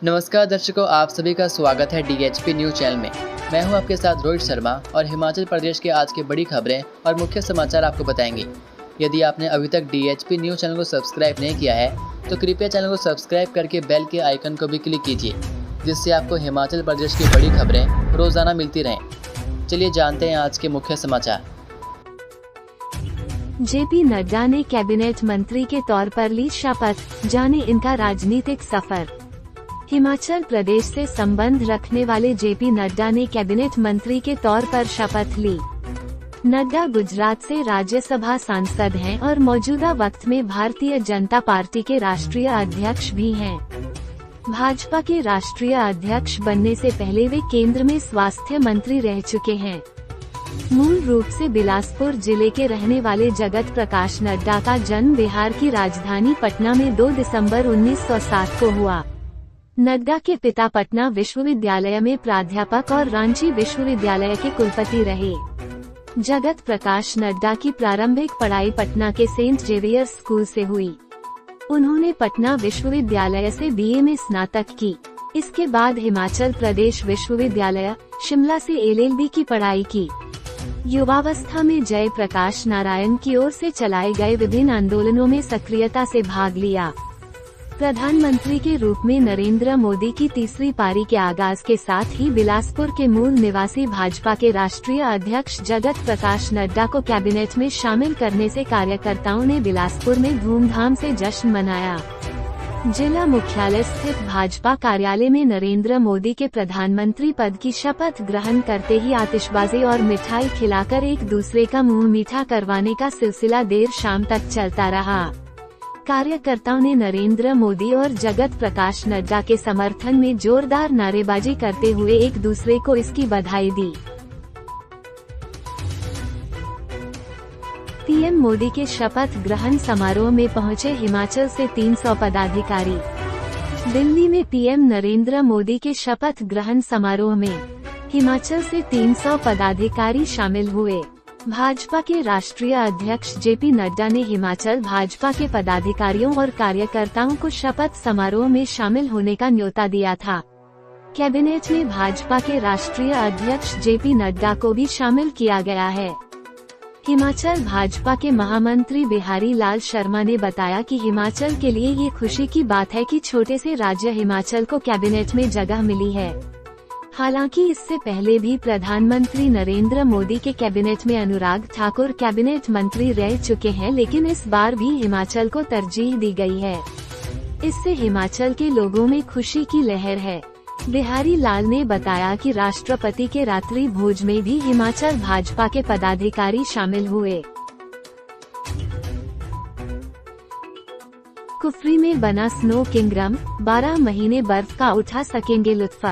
नमस्कार दर्शकों, आप सभी का स्वागत है DHP न्यूज चैनल में। मैं हूं आपके साथ रोहित शर्मा और हिमाचल प्रदेश के आज की बड़ी खबरें और मुख्य समाचार आपको बताएंगे। यदि आपने अभी तक DHP न्यूज चैनल को सब्सक्राइब नहीं किया है तो कृपया चैनल को सब्सक्राइब करके बेल के आइकन को भी क्लिक कीजिए, जिससे आपको हिमाचल प्रदेश की बड़ी खबरें रोजाना मिलती रहें। चलिए जानते हैं आज के मुख्य समाचार। जेपी नड्डा ने कैबिनेट मंत्री के तौर पर ली शपथ, जाने इनका राजनीतिक सफर। हिमाचल प्रदेश से संबंध रखने वाले जेपी नड्डा ने कैबिनेट मंत्री के तौर पर शपथ ली। नड्डा गुजरात से राज्यसभा सांसद हैं और मौजूदा वक्त में भारतीय जनता पार्टी के राष्ट्रीय अध्यक्ष भी हैं। भाजपा के राष्ट्रीय अध्यक्ष बनने से पहले वे केंद्र में स्वास्थ्य मंत्री रह चुके हैं। मूल रूप से बिलासपुर जिले के रहने वाले जगत प्रकाश नड्डा का जन्म बिहार की राजधानी पटना में 2 दिसंबर 1960 को हुआ। नड्डा के पिता पटना विश्वविद्यालय में प्राध्यापक और रांची विश्वविद्यालय के कुलपति रहे। जगत प्रकाश नड्डा की प्रारंभिक पढ़ाई पटना के सेंट जेवियर्स स्कूल से हुई। उन्होंने पटना विश्वविद्यालय से BA में स्नातक की। इसके बाद हिमाचल प्रदेश विश्वविद्यालय शिमला से LLB की पढ़ाई की। युवावस्था में जय प्रकाश नारायण की ओर से चलाए गए विभिन्न आंदोलनों में सक्रियता से भाग लिया। प्रधानमंत्री के रूप में नरेंद्र मोदी की तीसरी पारी के आगाज के साथ ही बिलासपुर के मूल निवासी भाजपा के राष्ट्रीय अध्यक्ष जगत प्रकाश नड्डा को कैबिनेट में शामिल करने से कार्यकर्ताओं ने बिलासपुर में धूमधाम से जश्न मनाया। जिला मुख्यालय स्थित भाजपा कार्यालय में नरेंद्र मोदी के प्रधानमंत्री पद की शपथ ग्रहण करते ही आतिशबाजी और मिठाई खिलाकर एक दूसरे का मुंह मीठा करवाने का सिलसिला देर शाम तक चलता रहा। कार्यकर्ताओं ने नरेंद्र मोदी और जगत प्रकाश नड्डा के समर्थन में जोरदार नारेबाजी करते हुए एक दूसरे को इसकी बधाई दी। पीएम मोदी के शपथ ग्रहण समारोह में पहुंचे हिमाचल से 300 पदाधिकारी। दिल्ली में पीएम नरेंद्र मोदी के शपथ ग्रहण समारोह में हिमाचल से 300 पदाधिकारी शामिल हुए। भाजपा के राष्ट्रीय अध्यक्ष जेपी नड्डा ने हिमाचल भाजपा के पदाधिकारियों और कार्यकर्ताओं को शपथ समारोह में शामिल होने का न्योता दिया था। कैबिनेट में भाजपा के राष्ट्रीय अध्यक्ष जेपी नड्डा को भी शामिल किया गया है। हिमाचल भाजपा के महामंत्री बिहारी लाल शर्मा ने बताया कि हिमाचल के लिए ये खुशी की बात है कि छोटे से राज्य हिमाचल को कैबिनेट में जगह मिली है। हालांकि इससे पहले भी प्रधानमंत्री नरेंद्र मोदी के कैबिनेट में अनुराग ठाकुर कैबिनेट मंत्री रह चुके हैं, लेकिन इस बार भी हिमाचल को तरजीह दी गई है। इससे हिमाचल के लोगों में खुशी की लहर है। बिहारी लाल ने बताया कि राष्ट्रपति के रात्रि भोज में भी हिमाचल भाजपा के पदाधिकारी शामिल हुए। कुफरी में बना स्नो किंगडम, 12 महीने बर्फ का उठा सकेंगे लुत्फ।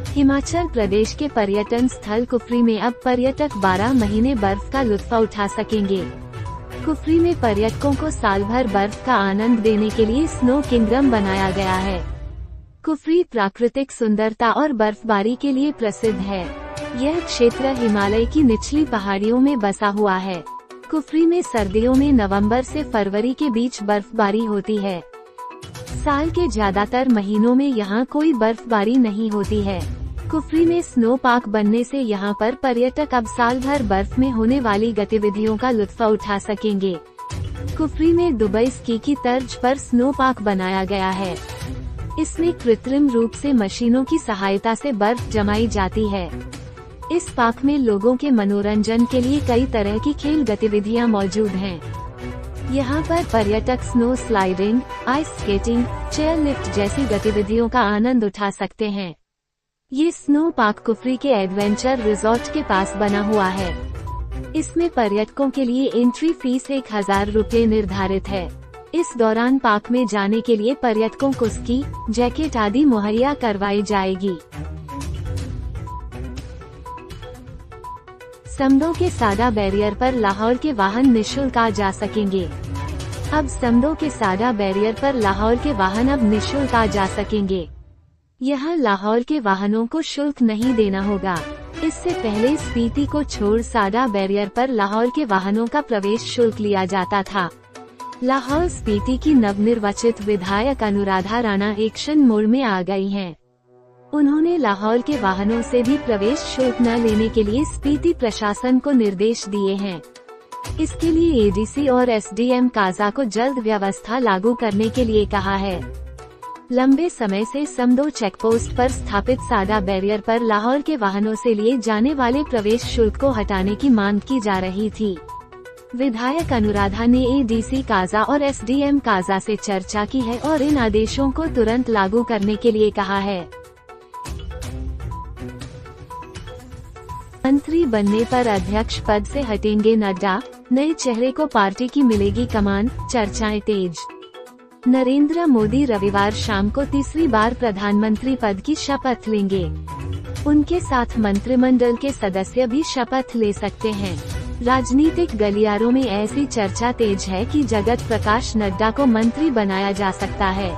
हिमाचल प्रदेश के पर्यटन स्थल कुफरी में अब पर्यटक 12 महीने बर्फ का लुत्फ उठा सकेंगे। कुफरी में पर्यटकों को साल भर बर्फ का आनंद देने के लिए स्नो किंगडम बनाया गया है। कुफरी प्राकृतिक सुंदरता और बर्फबारी के लिए प्रसिद्ध है। यह क्षेत्र हिमालय की निचली पहाड़ियों में बसा हुआ है। कुफरी में सर्दियों में नवंबर से फरवरी के बीच बर्फबारी होती है। साल के ज्यादातर महीनों में यहाँ कोई बर्फबारी नहीं होती है। कुफरी में स्नो पार्क बनने से यहाँ पर पर्यटक अब साल भर बर्फ में होने वाली गतिविधियों का लुत्फ उठा सकेंगे। कुफरी में दुबई स्की की तर्ज पर स्नो पार्क बनाया गया है। इसमें कृत्रिम रूप से मशीनों की सहायता से बर्फ जमाई जाती है। इस पार्क में लोगों के मनोरंजन के लिए कई तरह की खेल गतिविधियाँ मौजूद हैं। यहाँ पर पर्यटक snow sliding, ice skating, chair lift जैसी गतिविधियों का आनंद उठा सकते हैं। ये स्नो पार्क कुफरी के एडवेंचर रिजॉर्ट के पास बना हुआ है। इसमें पर्यटकों के लिए एंट्री फीस 1000 रुपये निर्धारित है। इस दौरान पार्क में जाने के लिए पर्यटकों को स्की, जैकेट आदि मुहैया करवाई जाएगी। समदो के साडा बैरियर पर लाहौर के वाहन निःशुल्क आ जा सकेंगे। अब समदो के साडा बैरियर पर लाहौर के वाहन अब निःशुल्क आ जा सकेंगे। यहाँ लाहौर के वाहनों को शुल्क नहीं देना होगा। इससे पहले स्पीति को छोड़ साडा बैरियर पर लाहौर के वाहनों का प्रवेश शुल्क लिया जाता था। लाहौल स्पीति की नवनिर्वाचित विधायक अनुराधा राणा एक्शन मोड में आ गई हैं। उन्होंने लाहौल के वाहनों से भी प्रवेश शुल्क न लेने के लिए स्पीति प्रशासन को निर्देश दिए हैं। इसके लिए एडीसी और एसडीएम काजा को जल्द व्यवस्था लागू करने के लिए कहा है। लंबे समय से समदो चेकपोस्ट पर स्थापित सादा बैरियर पर लाहौल के वाहनों से लिए जाने वाले प्रवेश शुल्क को हटाने की मांग की जा रही थी। विधायक अनुराधा ने एडीसी काजा और एसडीएम काजा से चर्चा की है और इन आदेशों को तुरंत लागू करने के लिए कहा है। मंत्री बनने पर अध्यक्ष पद से हटेंगे नड्डा, नए चेहरे को पार्टी की मिलेगी कमान, चर्चाएं तेज। नरेंद्र मोदी रविवार शाम को तीसरी बार प्रधानमंत्री पद की शपथ लेंगे। उनके साथ मंत्रिमंडल के सदस्य भी शपथ ले सकते हैं। राजनीतिक गलियारों में ऐसी चर्चा तेज है कि जगत प्रकाश नड्डा को मंत्री बनाया जा सकता है।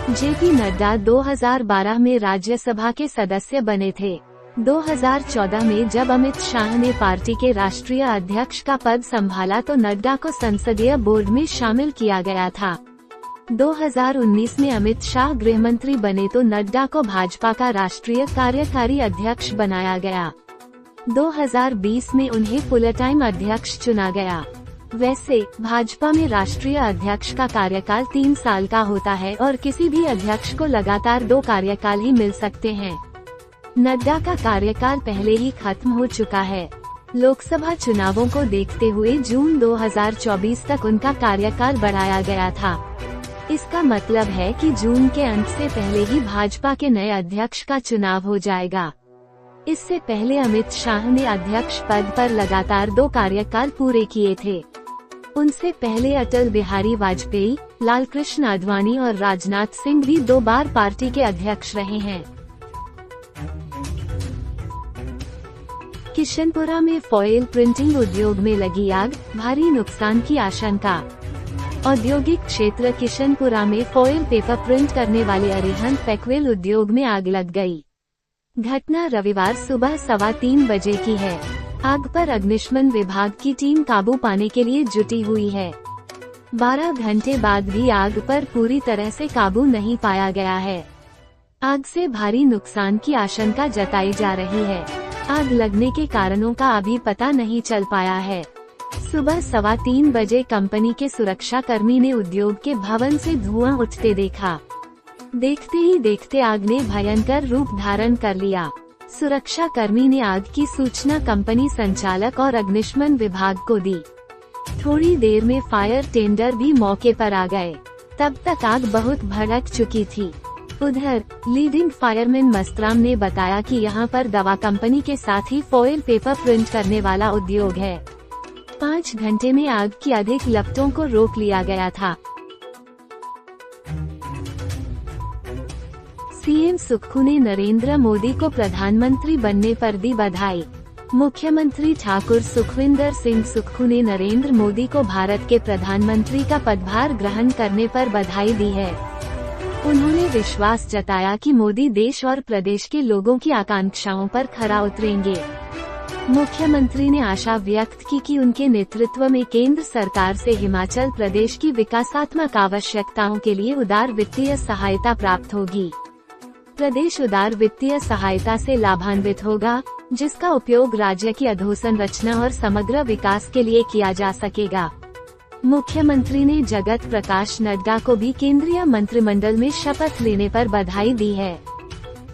जेपी नड्डा 2012 में राज्यसभा के सदस्य बने थे। 2014 में जब अमित शाह ने पार्टी के राष्ट्रीय अध्यक्ष का पद संभाला तो नड्डा को संसदीय बोर्ड में शामिल किया गया था। 2019 में अमित शाह गृहमंत्री बने तो नड्डा को भाजपा का राष्ट्रीय कार्यकारी अध्यक्ष बनाया गया। 2020 में उन्हें फुल टाइम अध्यक्ष चुना गया। वैसे भाजपा में राष्ट्रीय अध्यक्ष का कार्यकाल 3 साल का होता है और किसी भी अध्यक्ष को लगातार 2 कार्यकाल ही मिल सकते हैं। नड्डा का कार्यकाल पहले ही खत्म हो चुका है। लोकसभा चुनावों को देखते हुए जून 2024 तक उनका कार्यकाल बढ़ाया गया था। इसका मतलब है कि जून के अंत से पहले ही भाजपा के नए अध्यक्ष का चुनाव हो जाएगा। इससे पहले अमित शाह ने अध्यक्ष पद पर लगातार 2 कार्यकाल पूरे किए थे। उनसे पहले अटल बिहारी वाजपेयी, लालकृष्ण आडवाणी और राजनाथ सिंह भी 2 बार पार्टी के अध्यक्ष रहे हैं। किशनपुरा में फॉयल प्रिंटिंग उद्योग में लगी आग, भारी नुकसान की आशंका। औद्योगिक क्षेत्र किशनपुरा में फॉयल पेपर प्रिंट करने वाले अरिहंत पैकवेल उद्योग में आग लग गई। घटना रविवार सुबह 3:15 बजे की है। आग पर अग्निशमन विभाग की टीम काबू पाने के लिए जुटी हुई है। 12 घंटे बाद भी आग पर पूरी तरह से काबू नहीं पाया गया है। आग से भारी नुकसान की आशंका जताई जा रही है। आग लगने के कारणों का अभी पता नहीं चल पाया है। सुबह 3:15 बजे कंपनी के सुरक्षा कर्मी ने उद्योग के भवन से धुआं उठते देखा। देखते ही देखते आग ने भयंकर रूप धारण कर लिया। सुरक्षा कर्मी ने आग की सूचना कंपनी संचालक और अग्निशमन विभाग को दी। थोड़ी देर में फायर टेंडर भी मौके पर आ गए। तब तक आग बहुत भड़क चुकी थी। उधर लीडिंग फायरमैन मस्तराम ने बताया कि यहां पर दवा कंपनी के साथ ही फॉयल पेपर प्रिंट करने वाला उद्योग है। 5 घंटे में आग की अधिक लपटों को रोक लिया गया था। सीएम सुक्खू ने नरेंद्र मोदी को प्रधानमंत्री बनने पर दी बधाई। मुख्यमंत्री ठाकुर सुखविंदर सिंह सुक्खू ने नरेंद्र मोदी को भारत के प्रधानमंत्री का पदभार ग्रहण करने पर बधाई दी है। उन्होंने विश्वास जताया कि मोदी देश और प्रदेश के लोगों की आकांक्षाओं पर खरा उतरेंगे। मुख्यमंत्री ने आशा व्यक्त की कि उनके नेतृत्व में केंद्र सरकार से हिमाचल प्रदेश की विकासात्मक आवश्यकताओं के लिए उदार वित्तीय सहायता प्राप्त होगी। प्रदेश उदार वित्तीय सहायता से लाभान्वित होगा, जिसका उपयोग राज्य की अधोसंरचना और समग्र विकास के लिए किया जा सकेगा। मुख्यमंत्री ने जगत प्रकाश नड्डा को भी केंद्रीय मंत्रिमंडल में शपथ लेने पर बधाई दी है।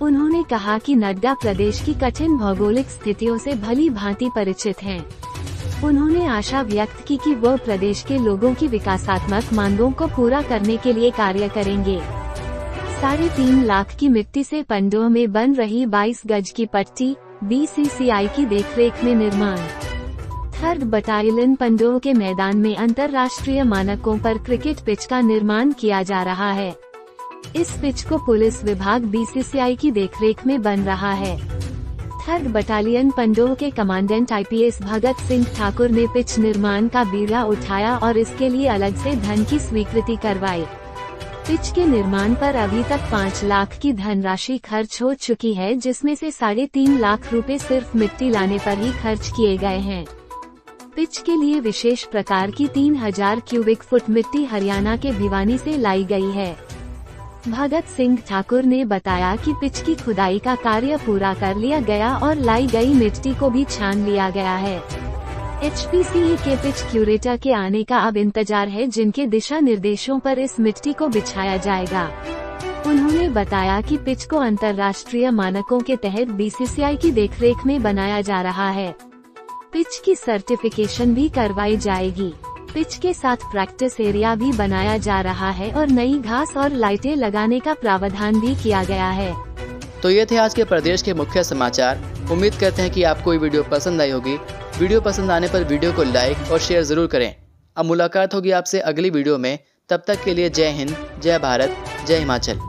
उन्होंने कहा कि नड्डा प्रदेश की कठिन भौगोलिक स्थितियों से भली भांति परिचित हैं। उन्होंने आशा व्यक्त की कि वह प्रदेश के लोगों की विकासात्मक मांगों को पूरा करने के लिए कार्य करेंगे। 3.5 लाख की मिट्टी से पंडोह में बन रही 22 गज की पट्टी, बीसीसीआई की देखरेख में निर्माण। 3rd बटालियन पंडोह के मैदान में अंतर्राष्ट्रीय मानकों पर क्रिकेट पिच का निर्माण किया जा रहा है। इस पिच को पुलिस विभाग बीसीसीआई की देखरेख में बन रहा है। 3rd बटालियन पंडोह के कमांडेंट आईपीएस भगत सिंह ठाकुर ने पिच निर्माण का बीड़ा उठाया और इसके लिए अलग से धन की स्वीकृति करवाई। पिच के निर्माण पर अभी तक 5 लाख की धनराशि खर्च हो चुकी है, जिसमें से 3.5 लाख रुपए सिर्फ मिट्टी लाने पर ही खर्च किए गए हैं। पिच के लिए विशेष प्रकार की 3000 क्यूबिक फुट मिट्टी हरियाणा के भिवानी से लाई गई है। भगत सिंह ठाकुर ने बताया कि पिच की खुदाई का कार्य पूरा कर लिया गया और लाई गई मिट्टी को भी छान लिया गया है। HPCA के पिच क्यूरेटर के आने का अब इंतजार है, जिनके दिशा निर्देशों पर इस मिट्टी को बिछाया जाएगा। उन्होंने बताया कि पिच को अंतर्राष्ट्रीय मानकों के तहत BCCI की देखरेख में बनाया जा रहा है। पिच की सर्टिफिकेशन भी करवाई जाएगी। पिच के साथ प्रैक्टिस एरिया भी बनाया जा रहा है और नई घास और लाइटें लगाने का प्रावधान भी किया गया है। तो ये थे आज के प्रदेश के मुख्य समाचार। उम्मीद करते हैं कि आपको ये वीडियो पसंद आई होगी। वीडियो पसंद आने पर वीडियो को लाइक और शेयर ज़रूर करें। अब मुलाकात होगी आपसे अगली वीडियो में। तब तक के लिए जय हिंद, जय भारत, जय हिमाचल।